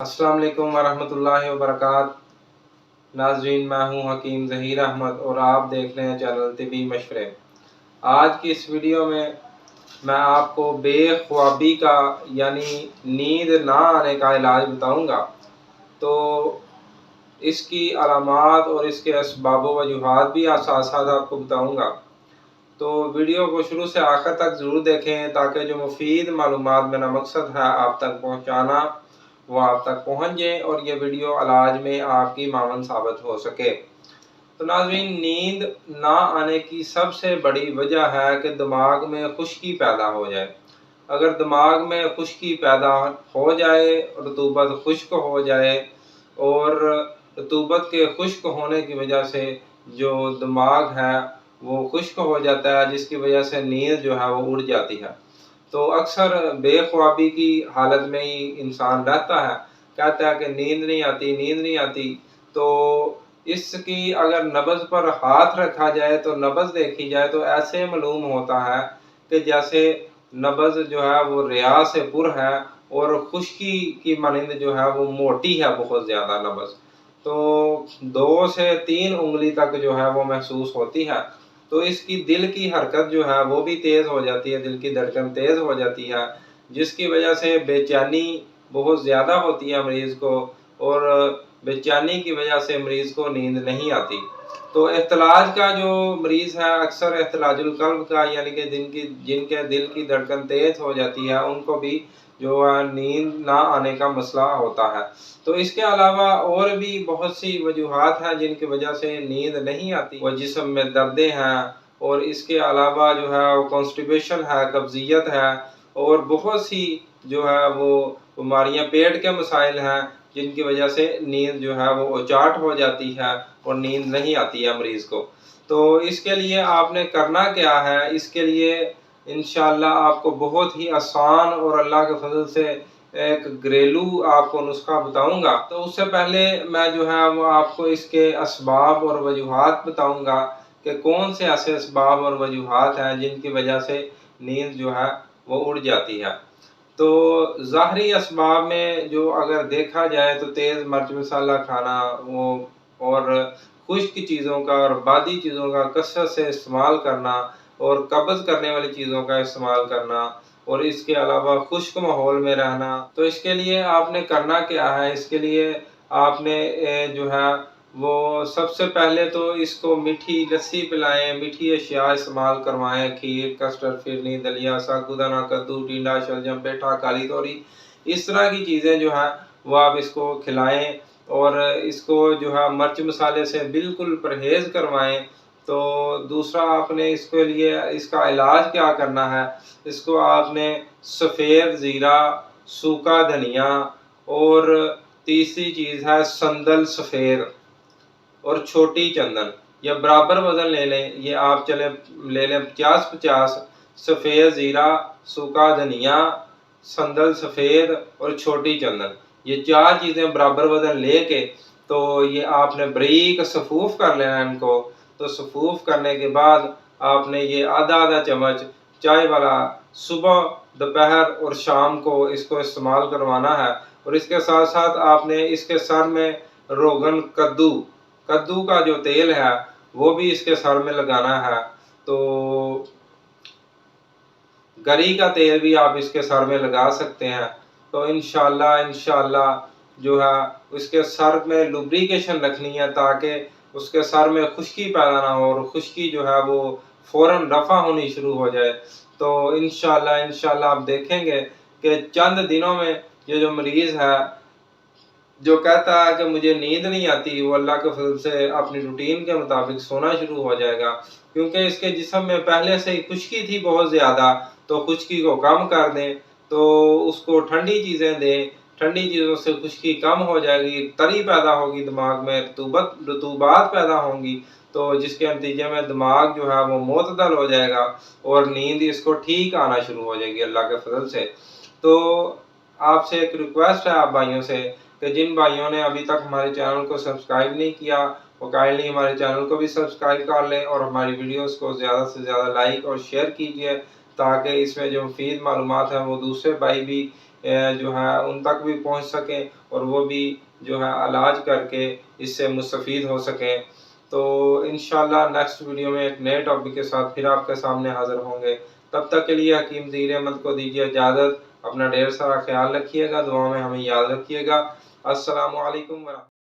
अस्सलाम वालेकुम वरहमतुल्लाहि वबरकात। नाज़रीन, मैं हूं हकीम ज़हीर अहमद और आप देख रहे हैं चैनल तिबी मशवरे। आज की इस वीडियो में मैं आपको बेख्वाबी का यानी नींद ना आने का इलाज बताऊंगा। तो इसकी अलामात और इसके असबाब व वजूहात भी साथ साथ आपको बताऊंगा। तो वीडियो को शुरू से आखिर तक ज़रूर देखें ताकि जो मुफीद मालूमात मेरा मकसद है आप तक पहुँचाना वो आप तक पहुँच जाए और ये वीडियो इलाज में आपकी मावन साबित हो सके। तो नाज़रीन, नींद ना आने की सबसे बड़ी वजह है कि दिमाग में खुश्की पैदा हो जाए। अगर दिमाग में खुश्की पैदा हो जाए, रतूबत खुश्क हो जाए और रतूबत के खुश्क होने की वजह से जो दिमाग है वो खुश्क हो जाता है, जिसकी वजह से नींद जो है वो उड़ जाती है। तो अक्सर बेख्वाबी की हालत में ही इंसान रहता है, कहता है कि नींद नहीं आती, नींद नहीं आती। तो इसकी अगर नब्ज़ पर हाथ रखा जाए तो नब्ज़ देखी जाए तो ऐसे मालूम होता है कि जैसे नब्ज़ जो है वो रिया से पुर है और खुश्की की मानंद जो है वो मोटी है, बहुत ज़्यादा नब्ज़। तो 2 से 3 उंगली तक जो है वो महसूस होती है। तो इसकी दिल की हरकत जो है वो भी तेज़ हो जाती है, दिल की धड़कन तेज़ हो जाती है, जिसकी वजह से बेचैनी बहुत ज़्यादा होती है मरीज़ को और बेचैनी की वजह से मरीज़ को नींद नहीं आती। तो इख्तिलाज का जो मरीज़ है अक्सर इख्तिलाजुल क़ल्ब का यानी कि जिनके दिल की धड़कन तेज़ हो जाती है उनको भी जो है नींद ना आने का मसला होता है। तो इसके अलावा और भी बहुत सी वजूहात हैं जिनकी वजह से नींद नहीं आती। वो जिस्म में दर्दें हैं और इसके अलावा जो है वो कॉन्स्टिपेशन है, कब्ज़ियत है और बहुत सी जो है वो बीमारियाँ, पेट के मसाइल हैं जिनकी वजह से नींद जो है वो उचाट हो जाती है और नींद नहीं आती है मरीज़ को। तो इसके लिए आपने करना क्या है, इसके लिए इंशाअल्लाह आपको बहुत ही आसान और अल्लाह के फज़ल से एक घरेलू आपको नुस्खा बताऊंगा। तो उससे पहले मैं जो है वो आपको इसके असबाब और वजूहात बताऊंगा कि कौन से ऐसे असबाब और वजूहात हैं जिनकी वजह से नींद जो है वो उड़ जाती है। तो ज़ाहरी असबाब में जो अगर देखा जाए तो तेज़ मिर्च मसाला खाना वो और खुश्क चीज़ों का और बादी चीज़ों का कसरत से इस्तेमाल करना और कब्ज़ करने वाली चीज़ों का इस्तेमाल करना और इसके अलावा खुश्क माहौल में रहना। तो इसके लिए आपने करना क्या है, इसके लिए आपने जो है वो सबसे पहले तो इसको मीठी लस्सी पिलाएं, मीठी अशिया इस्तेमाल करवाएं, खीर, कस्टर्ड, फिरनी, दलिया, साबूदाना, कद्दू, टिंडा, शलजम, पेठा, काली तोरी, इस तरह की चीज़ें जो है वो आप इसको खिलाएं और इसको जो है मिर्च मसाले से बिल्कुल परहेज़ करवाएं। तो दूसरा आपने इसके लिए इसका इलाज क्या करना है, इसको आपने सफ़ेद ज़ीरा, सूखा धनिया और तीसरी चीज़ है संदल सफ़ेद और छोटी चंदन, या बराबर वज़न ले लें। ये आप चले ले लें 50-50 सफ़ेद ज़ीरा, सूखा धनिया, संदल सफ़ेद और छोटी चंदन, ये 4 चीज़ें बराबर वज़न लेके तो ये आपने बारीक सफ़ूफ़ कर लेना है इनको। तो सफ़ूफ़ करने के बाद आपने ये आधा-आधा चम्मच चाय वाला सुबह, दोपहर और शाम को इसको इस्तेमाल करवाना है। और इसके साथ-साथ आपने इसके सर में रोगन कद्दू का जो तेल है वो भी इसके सर में लगाना है। तो गरी का तेल भी आप इसके सर में लगा सकते हैं। तो इंशाअल्लाह जो है उसके सर में लुब्रिकेशन रखनी है ताकि उसके सर में खुश्की पैदा ना हो और खुश्की जो है वो फ़ौरन रफ़ा होनी शुरू हो जाए। तो इंशाअल्लाह आप देखेंगे कि चंद दिनों में ये जो मरीज़ है जो कहता है कि मुझे नींद नहीं आती, वो अल्लाह के फज़ल से अपनी रूटीन के मुताबिक सोना शुरू हो जाएगा। क्योंकि इसके जिस्म में पहले से ही खुश्की थी बहुत ज़्यादा, तो खुश्की को कम कर दें, तो उसको ठंडी चीज़ें दें, ठंडी चीज़ों से खुश्की कम हो जाएगी, तरी पैदा होगी दिमाग में, रतूबात पैदा होंगी, तो जिसके नतीजे में दिमाग जो है वो मोतदल हो जाएगा और नींद इसको ठीक आना शुरू हो जाएगी अल्लाह के फज़ल से। तो आपसे एक रिक्वेस्ट है आप भाइयों से कि जिन भाइयों ने अभी तक हमारे चैनल को सब्सक्राइब नहीं किया वो काइंडली हमारे चैनल को भी सब्सक्राइब कर लें और हमारी वीडियोस को ज़्यादा से ज़्यादा लाइक और शेयर कीजिए ताकि इसमें जो मुफीद मालूमात हैं वो दूसरे भाई भी जो है उन तक भी पहुंच सकें اور وہ بھی جو ہے علاج کر کے اس سے مستفید ہو سکیں۔ تو انشاءاللہ نیکسٹ ویڈیو میں ایک نئے ٹاپک کے ساتھ پھر آپ کے سامنے حاضر ہوں گے۔ تب تک کے لیے حکیم ظہیر احمد کو دیجیے اجازت۔ اپنا ڈھیر سارا خیال رکھیے گا، دعا میں ہمیں یاد رکھیے گا۔ السلام علیکم ورحمۃ اللہ۔